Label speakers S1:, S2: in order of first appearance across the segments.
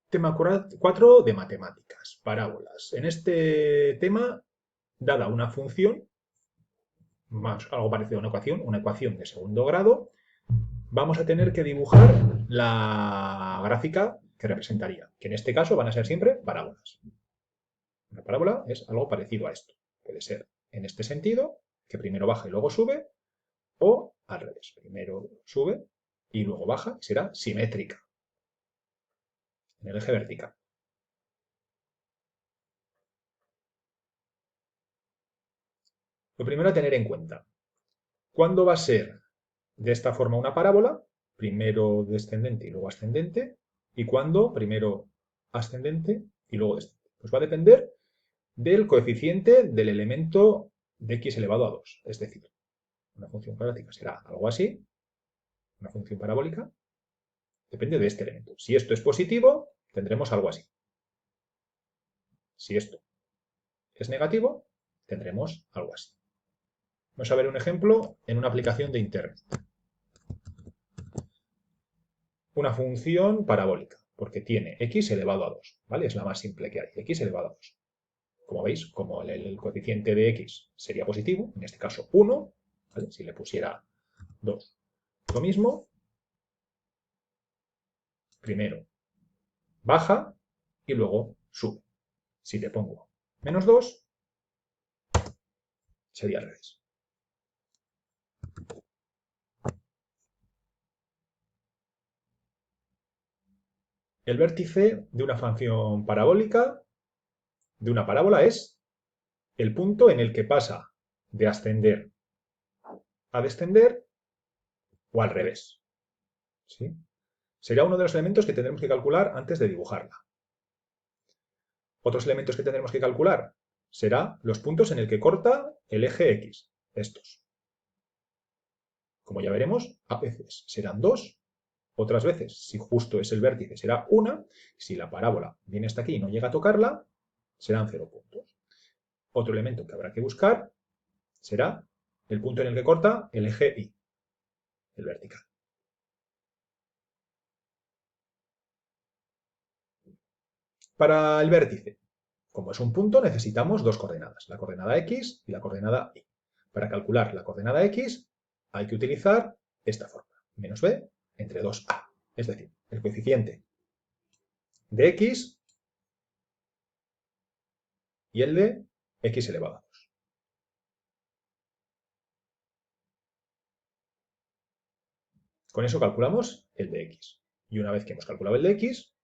S1: Tema 4 de matemáticas, parábolas. En este tema, dada una función, más algo parecido a una ecuación de segundo grado, vamos a tener que dibujar la gráfica que representaría, que en este caso van a ser siempre parábolas. Una parábola es algo parecido a esto. Puede ser en este sentido, que primero baja y luego sube, o al revés. Primero sube y luego baja, y será simétrica en el eje vertical. Lo primero a tener en cuenta, ¿cuándo va a ser de esta forma una parábola? Primero descendente y luego ascendente. ¿Y cuándo? Primero ascendente y luego descendente. Pues va a depender del coeficiente del elemento de x elevado a 2. Es decir, una función cuadrática será algo así, una función parabólica, depende de este elemento. Si esto es positivo, tendremos algo así. Si esto es negativo, tendremos algo así. Vamos a ver un ejemplo en una aplicación de Internet. Una función parabólica, porque tiene x elevado a 2, ¿vale? Es la más simple que hay, x elevado a 2. Como veis, como el coeficiente de x sería positivo, en este caso 1, ¿vale? Si le pusiera 2. Lo mismo, primero baja y luego sube. Si le pongo menos 2, sería al revés. El vértice de una función parabólica, de una parábola, es el punto en el que pasa de ascender a descender o al revés. ¿Sí? Será uno de los elementos que tendremos que calcular antes de dibujarla. Otros elementos que tendremos que calcular será los puntos en el que corta el eje X, estos. Como ya veremos, a veces serán 2, otras veces, si justo es el vértice, será 1, si la parábola viene hasta aquí y no llega a tocarla, serán 0 puntos. Otro elemento que habrá que buscar será el punto en el que corta el eje Y, el vertical. Para el vértice, como es un punto, necesitamos dos coordenadas, la coordenada X y la coordenada Y. Para calcular la coordenada X hay que utilizar esta forma, menos b entre 2a. Es decir, el coeficiente de X y el de X elevado a 2. Con eso calculamos el de X. Y una vez que hemos calculado el de X,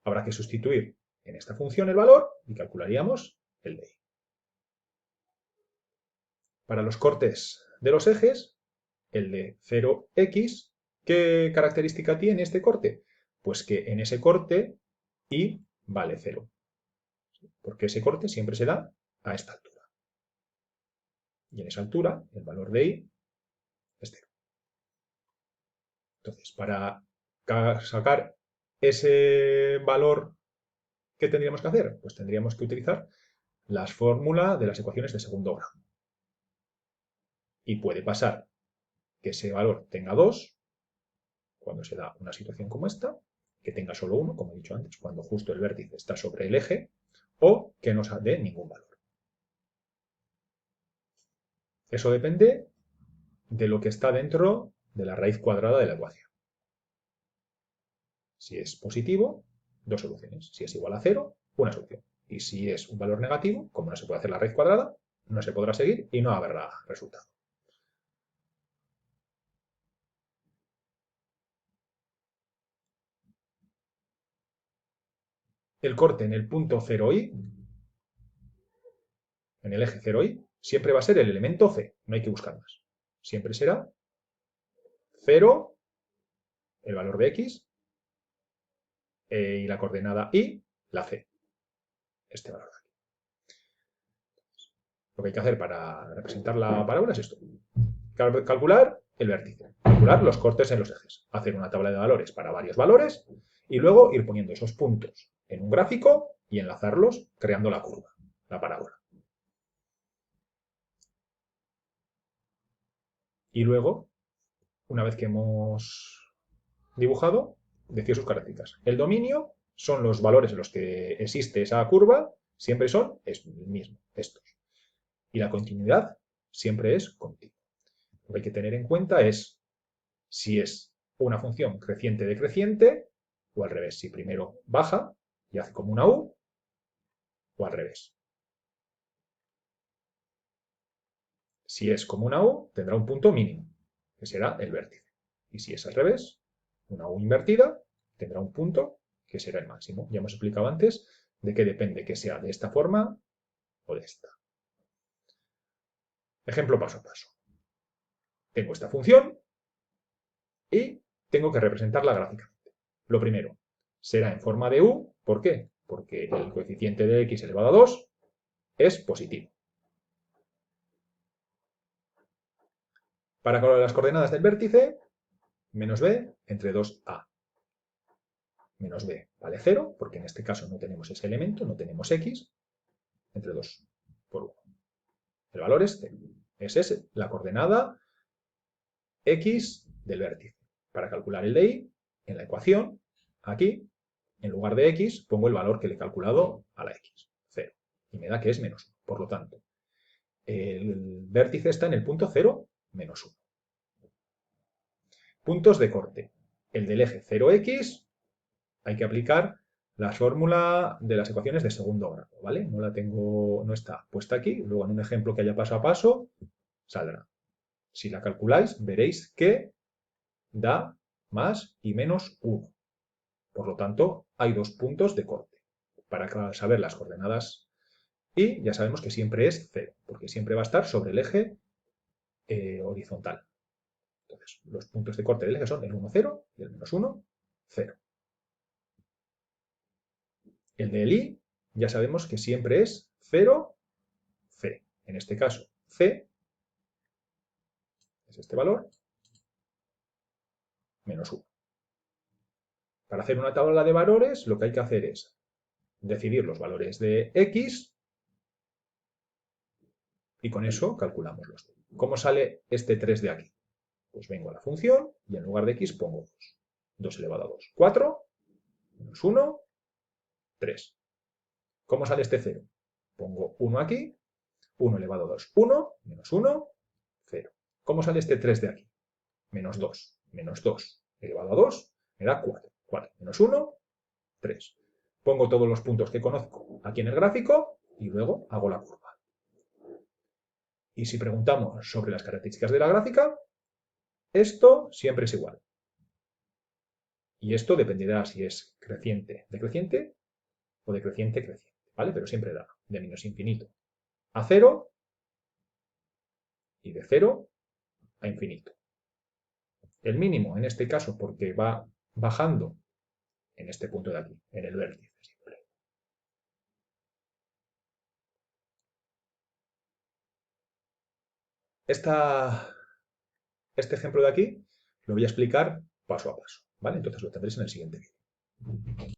S1: habrá que sustituir en esta función el valor y calcularíamos el de Y. Para los cortes de los ejes, el de 0x, ¿qué característica tiene este corte? Pues que en ese corte y vale 0. Porque ese corte siempre se da a esta altura. Y en esa altura, el valor de y es 0. Entonces, para sacar ese valor, ¿qué tendríamos que hacer? Pues tendríamos que utilizar las fórmulas de las ecuaciones de segundo grado. Y puede pasar que ese valor tenga 2 cuando se da una situación como esta, que tenga solo 1, como he dicho antes, cuando justo el vértice está sobre el eje, o que no dé ningún valor. Eso depende de lo que está dentro de la raíz cuadrada de la ecuación. Si es positivo, dos soluciones. Si es igual a 0, una solución. Y si es un valor negativo, como no se puede hacer la raíz cuadrada, no se podrá seguir y no habrá resultado. El corte en el punto 0i, en el eje 0i, siempre va a ser el elemento c. No hay que buscar más. Siempre será 0, el valor de x, y la coordenada y, la c. Este valor de aquí. Lo que hay que hacer para representar la parábola es esto. Calcular el vértice, calcular los cortes en los ejes, hacer una tabla de valores para varios valores y luego ir poniendo esos puntos en un gráfico y enlazarlos creando la curva, la parábola. Y luego, una vez que hemos dibujado, decir sus características. El dominio son los valores en los que existe esa curva, siempre son el mismo, estos. Y la continuidad siempre es continua. Lo que hay que tener en cuenta es si es una función creciente decreciente o al revés, si primero baja y hace como una U o al revés. Si es como una U, tendrá un punto mínimo, que será el vértice. Y si es al revés, una U invertida, tendrá un punto que será el máximo. Ya hemos explicado antes de que depende que sea de esta forma o de esta. Ejemplo paso a paso. Tengo esta función y tengo que representarla gráficamente. Lo primero, será en forma de U. ¿Por qué? Porque el coeficiente de x elevado a 2 es positivo. Para las coordenadas del vértice, menos b entre 2a. Menos b vale 0, porque en este caso no tenemos ese elemento, no tenemos x, entre 2 por 1. El valor es 0. Esa es la coordenada x del vértice. Para calcular el de y, en la ecuación, aquí, en lugar de x, pongo el valor que le he calculado a la x, 0. Y me da que es menos 1. Por lo tanto, el vértice está en el punto 0, menos 1. Puntos de corte. El del eje 0x, hay que aplicar la fórmula de las ecuaciones de segundo grado, ¿vale? No está puesta aquí, luego en un ejemplo que haya paso a paso, saldrá. Si la calculáis, veréis que da más y menos 1. Por lo tanto, hay dos puntos de corte. Para saber las coordenadas y ya sabemos que siempre es 0, porque siempre va a estar sobre el eje horizontal. Entonces, los puntos de corte del eje son el 1, 0 y el menos 1, 0. El del i ya sabemos que siempre es 0, c. En este caso, c es este valor, menos 1. Para hacer una tabla de valores, lo que hay que hacer es decidir los valores de x y con eso calculamos los de y. ¿Cómo sale este 3 de aquí? Pues vengo a la función y en lugar de x pongo 2. 2 elevado a 2. 4, menos 1, 3. ¿Cómo sale este 0? Pongo 1 aquí, 1 elevado a 2, 1, menos 1, 0. ¿Cómo sale este 3 de aquí? Menos 2, menos 2 elevado a 2, me da 4. 4 menos 1, 3. Pongo todos los puntos que conozco aquí en el gráfico y luego hago la curva. Y si preguntamos sobre las características de la gráfica, esto siempre es igual. Y esto dependerá si es creciente, decreciente o decreciente, creciente, ¿vale? Pero siempre da de menos infinito a 0 y de 0 a infinito. El mínimo en este caso porque va bajando en este punto de aquí, en el vértice siempre. Este ejemplo de aquí lo voy a explicar paso a paso, ¿vale? Entonces lo tendréis en el siguiente vídeo.